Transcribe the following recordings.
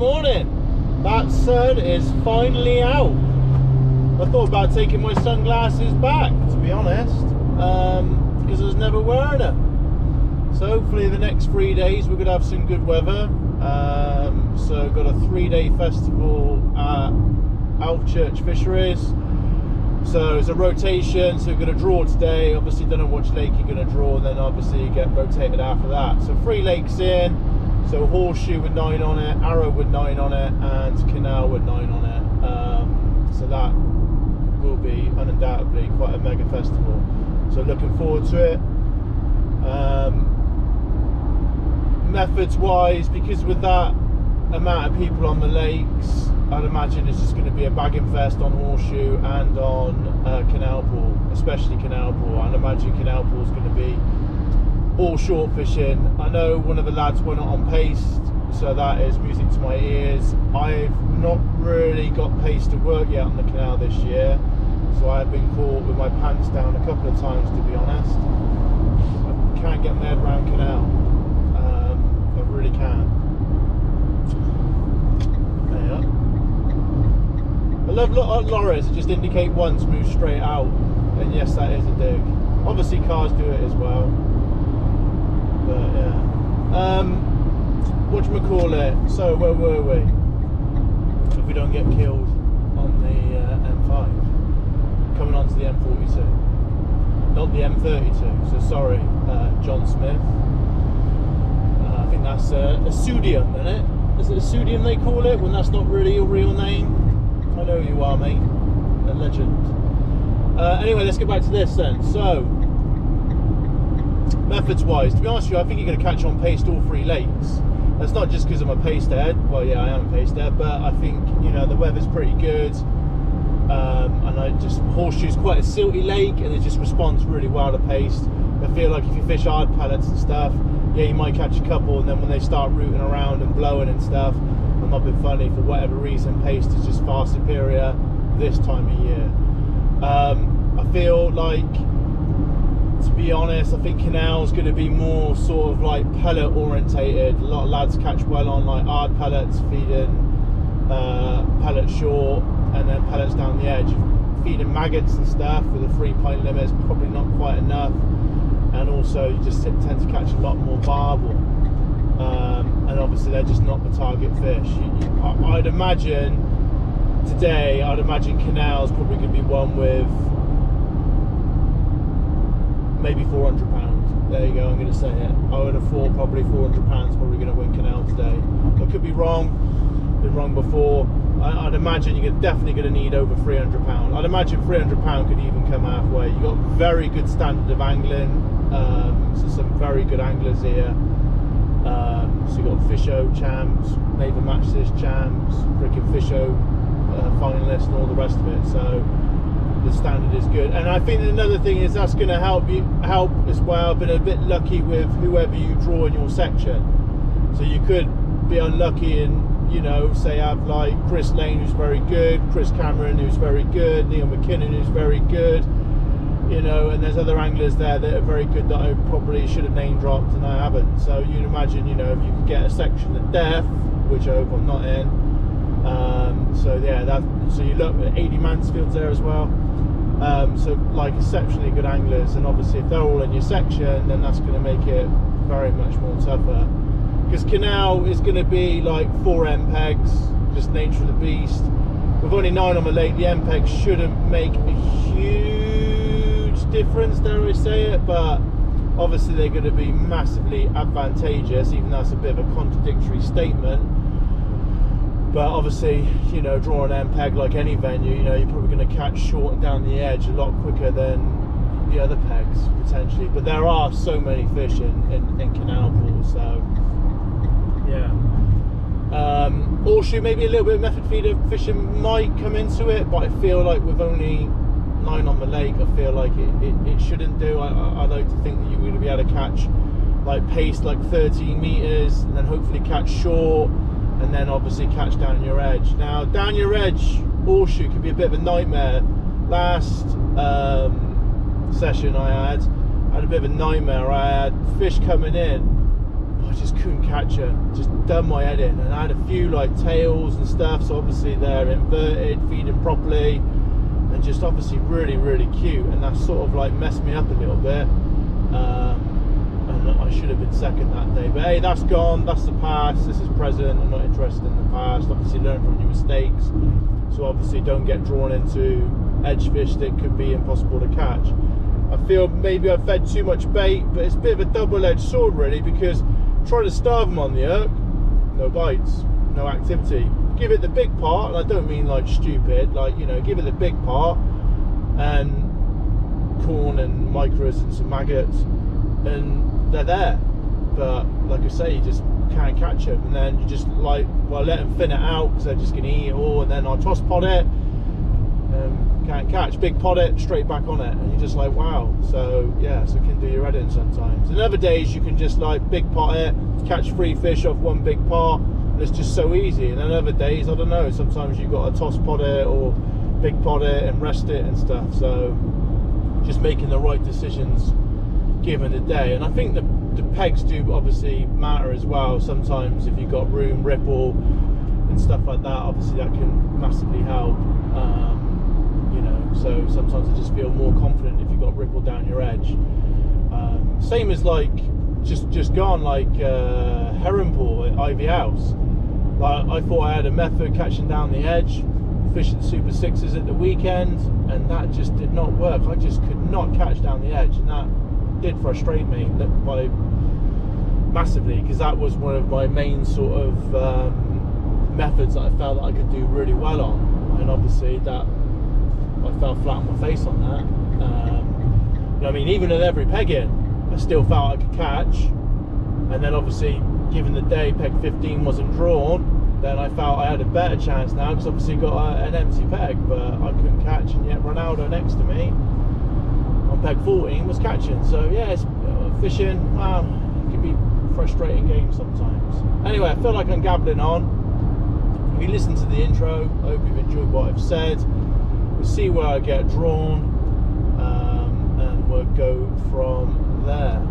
morning. That sun is finally out. I thought about taking my sunglasses back, to be honest, because I was never wearing them. So hopefully the next 3 days we're going to have some good weather. So got a 3-day festival at Alvechurch Fisheries. So it's a rotation, so we're going to draw today. Obviously don't know which lake you're going to draw, and then obviously you get rotated after that. So 3 lakes in, so Horseshoe with 9 on it, Arrow with 9 on it, and Canal with 9 on it. So that will be undoubtedly quite a mega festival. So looking forward to it. Methods wise, because with that amount of people on the lakes, I'd imagine it's just going to be a bagging fest on Horseshoe and on Canal Pool, especially Canal Pool. I'd imagine Canal Pool is going to be all short fishing. I know one of the lads went on paste, so that is music to my ears. I've not really got paste to work yet on the canal this year, so I've been caught with my pants down a couple of times, to be honest. I can't get my head around canal. I really can't. I love lorries that just indicate once, move straight out, and yes, that is a dig. Obviously cars do it as well, but yeah. Whatchamacallit, so where were we? If we don't get killed on the M5, coming onto the M42, not the M32, so sorry, John Smith. I think that's a pseudium, isn't it? Is it a pseudium they call it, when that's not really your real name? I know you are, mate. A legend. Anyway, let's get back to this then. So, methods wise, to be honest with you, I think you're going to catch on paste all 3 lakes. That's not just because I'm a paste head. Well, yeah, I am a paste head, but I think, you know, the weather's pretty good. And Horseshoe's quite a silty lake, and it just responds really well to paste. I feel like if you fish hard pellets and stuff, yeah, you might catch a couple, and then when they start rooting around and blowing and stuff, I'm not being funny, for whatever reason, paste is just far superior this time of year. I feel like, to be honest, I think Canal's going to be more sort of like pellet orientated. A lot of lads catch well on like hard pellets, feeding pellets short, and then pellets down the edge. Feeding maggots and stuff with a 3-pint limit is probably not quite enough. And also you just tend to catch a lot more barbel, and obviously they're just not the target fish. I'd imagine today, Canal's probably going to be one with maybe 400 pounds. There you go, I'm going to say it. I would have thought probably 400 pounds probably going to win Canal today. I could be wrong, been wrong before. I'd imagine you're definitely going to need over 300 pounds. I'd imagine 300 pounds could even come halfway. You've got very good standard of angling, so some very good anglers here. So you've got Fisho champs, Naval Matches champs, freaking Fisho finalists, and all the rest of it. So the standard is good, and I think another thing is that's going to help as well. I've been a bit lucky with whoever you draw in your section, so you could be unlucky and, you know, say have like Chris Lane, who's very good, Chris Cameron, who's very good, Neil McKinnon, who's very good, you know, and there's other anglers there that are very good that I probably should have name dropped and I haven't. So you'd imagine, you know, if you could get a section at Death, which I hope I'm not in. So yeah, so you look at 80 Mansfield's there as well. So like exceptionally good anglers, and obviously if they're all in your section, then that's going to make it very much more tougher. Because Canal is going to be like 4 MPEGs, just nature of the beast. With only 9 on the lake, the MPEG shouldn't make a huge difference, dare I say it, but obviously they're going to be massively advantageous, even though that's a bit of a contradictory statement. But obviously, you know, drawing MPEG like any venue, you know, you're probably going to catch short and down the edge a lot quicker than the other pegs, potentially. But there are so many fish in Canal Pool, so yeah. Horseshoe, maybe a little bit of method feeder fishing might come into it, but I feel like with only 9 on the lake, I feel like it shouldn't do. I like to think that you're going to be able to catch like pace like 13 meters, and then hopefully catch short, and then obviously catch down your edge. Now down your edge Horseshoe could be a bit of a nightmare. Last session I had a bit of a nightmare. I had fish coming in I just couldn't catch her. Just done my head in, and I had a few like tails and stuff, so obviously they're inverted, feeding properly, and just obviously really, really cute, and that sort of like messed me up a little bit. And I should have been second that day, but hey, that's gone, that's the past, this is present. I'm not interested in the past. Obviously learn from your mistakes, so obviously don't get drawn into edge fish that could be impossible to catch. I feel maybe I fed too much bait, but it's a bit of a double-edged sword really, because try to starve them on the Urk, no bites, no activity. Give it the big part, and I don't mean like stupid, like, you know, give it the big part and corn and micros and some maggots, and they're there. But like I say, you just can't catch them, and then you just like, well, let them thin it out because they're just going to eat it all, and then I'll toss pot it, can't catch, big pot it, straight back on it, and you're just like, wow. So yeah, so it can do your head in sometimes. And other days you can just like big pot it, catch 3 fish off one big pot, and it's just so easy. And then other days, I don't know, sometimes you've got to toss pot it or big pot it and rest it and stuff. So just making the right decisions given the day. And I think the pegs do obviously matter as well. Sometimes if you've got room, ripple and stuff like that, obviously that can massively help. You know, so sometimes I just feel more confident if you've got ripple down your edge. Same as like just gone like herring pool at Ivy House. Like, I thought I had a method catching down the edge, fishing Super 6s at the weekend, and that just did not work. I just could not catch down the edge, and that did frustrate me by massively, because that was one of my main sort of methods that I felt that I could do really well on, and obviously that I fell flat on my face on that. You know, I mean, even at every peg in, I still felt I could catch, and then obviously given the day peg 15 wasn't drawn, then I felt I had a better chance now, because obviously got an empty peg, but I couldn't catch, and yet Ronaldo next to me on peg 14 was catching. So yeah, it's, fishing, wow, it can be a frustrating game sometimes. Anyway, I feel like I'm gabbling on. If you listen to the intro, I hope you've enjoyed what I've said. We'll see where I get drawn, and we'll go from there.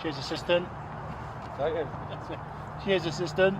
Cheers, assistant. Cheers, assistant.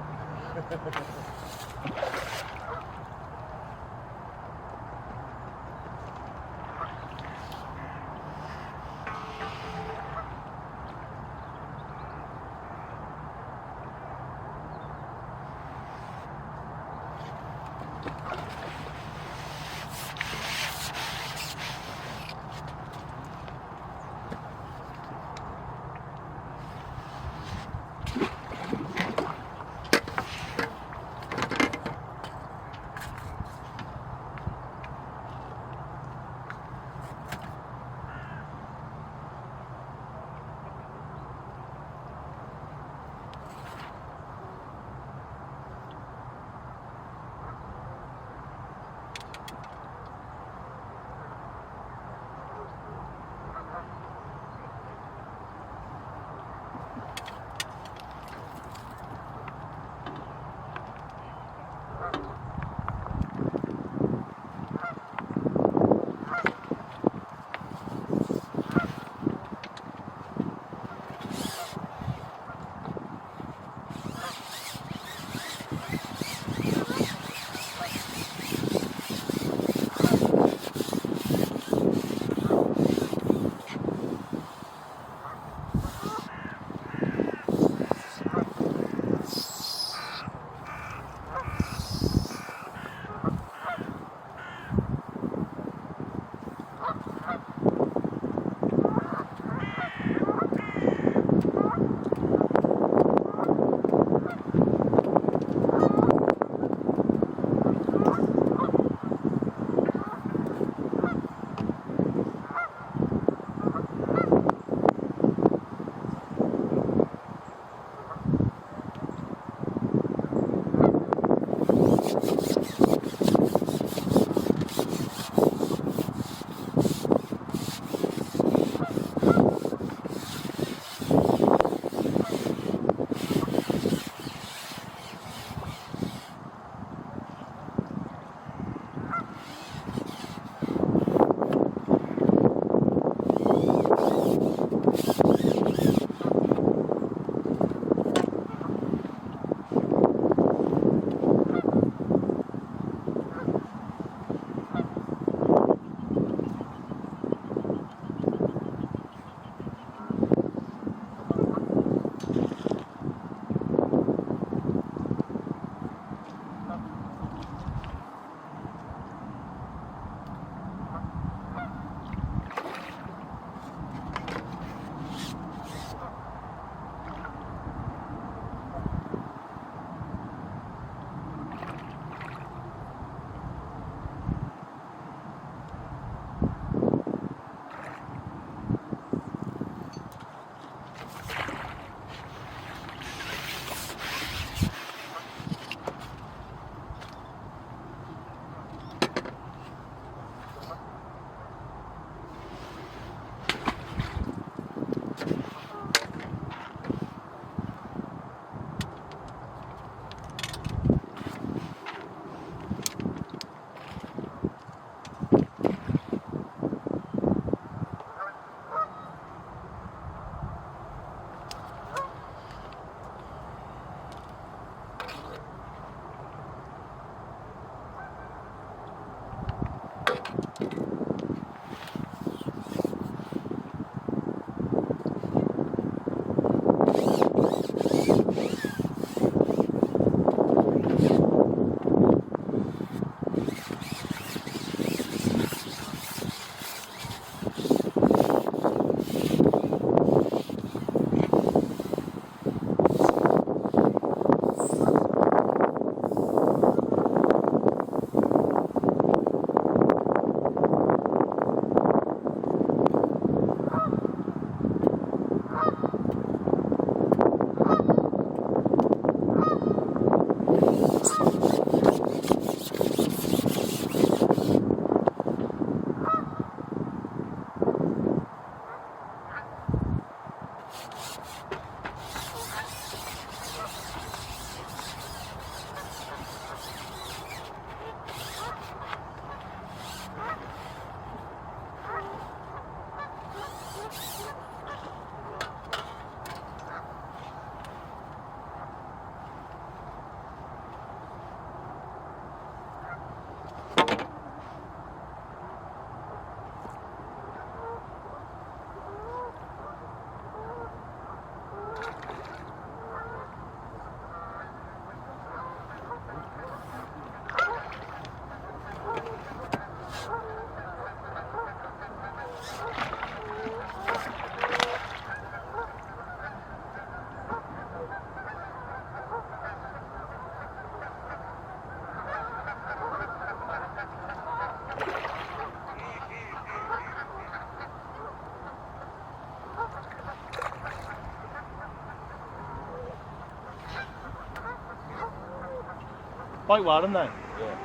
Bite well, don't they? Yeah.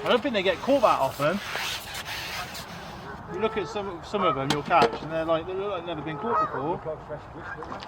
I don't think they get caught that often. You look at some of them you'll catch, and they look like they've never been caught before. Look like fresh fish, don't they?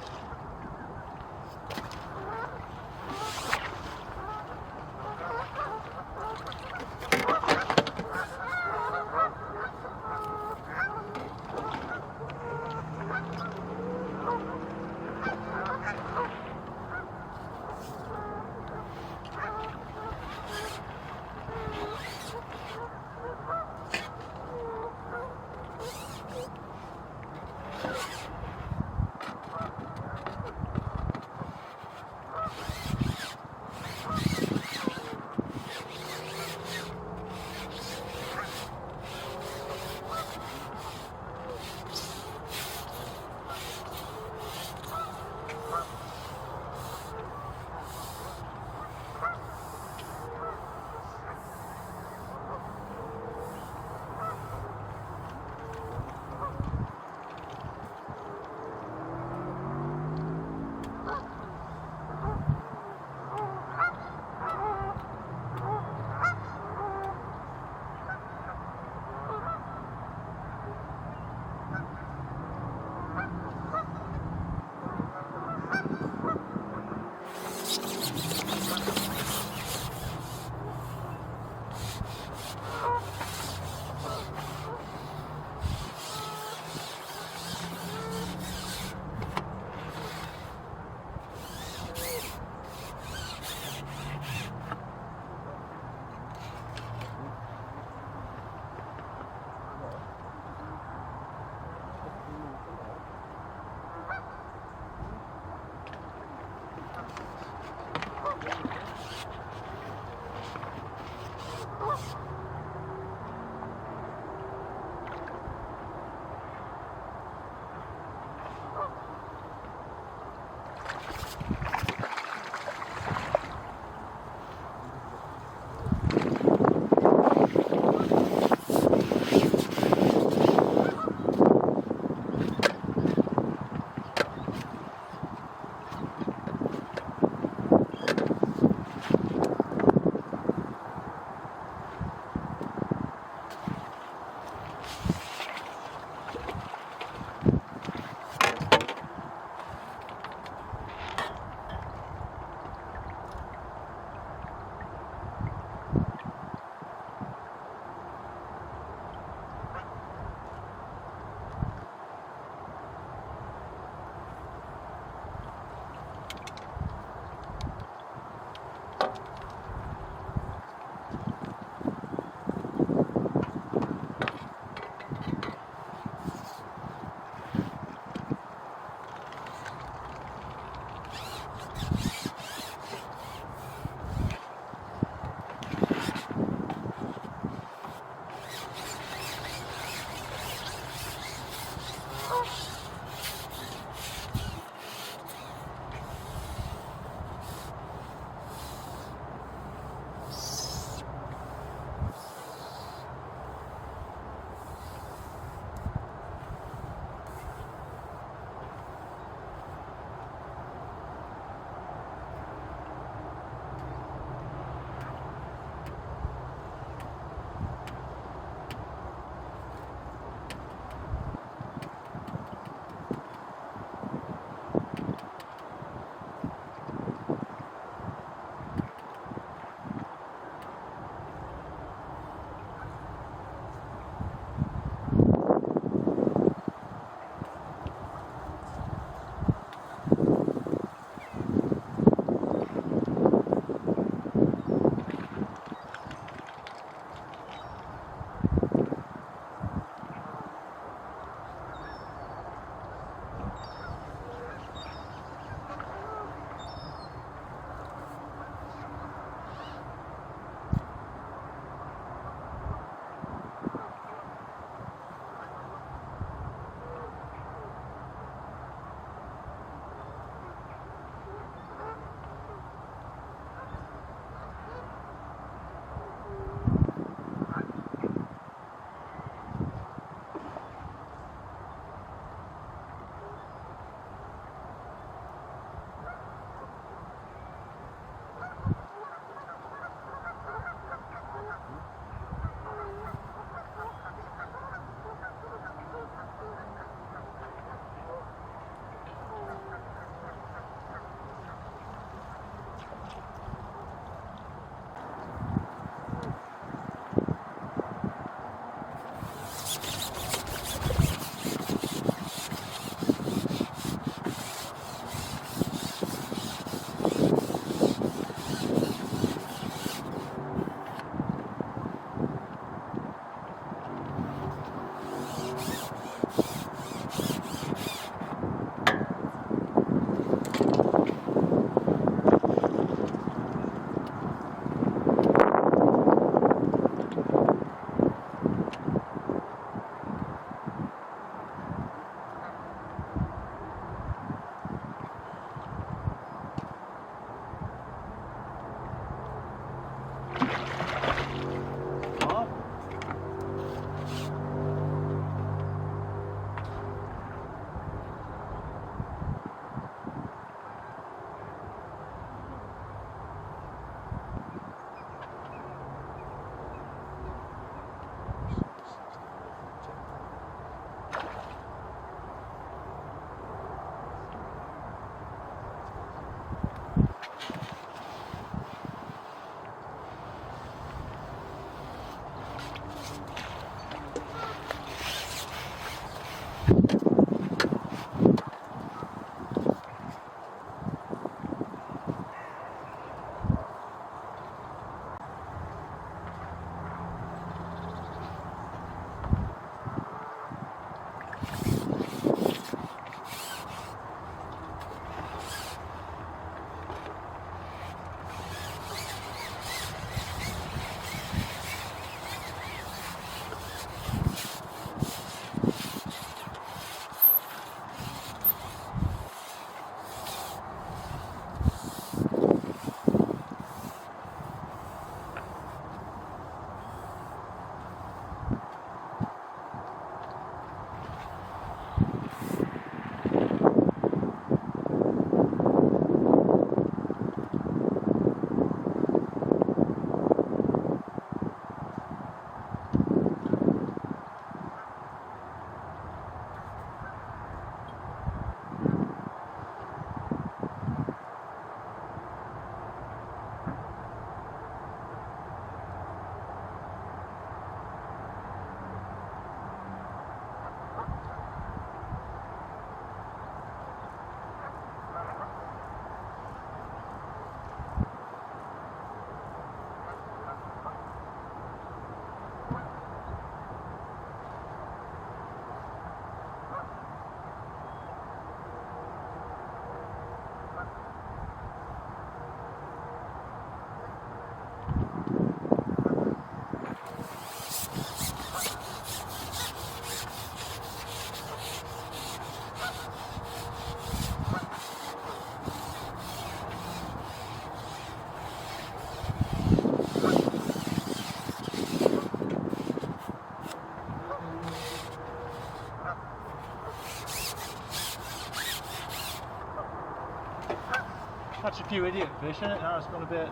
few idiot fish, isn't it? Now it's gone a bit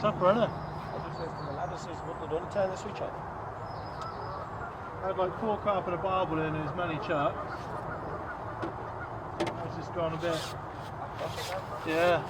tougher, isn't it? I just lifted the ladder, says what they've done, turn the switch off. I had like 4 carp and a barbel in as many chuck. It's just gone a bit. Yeah.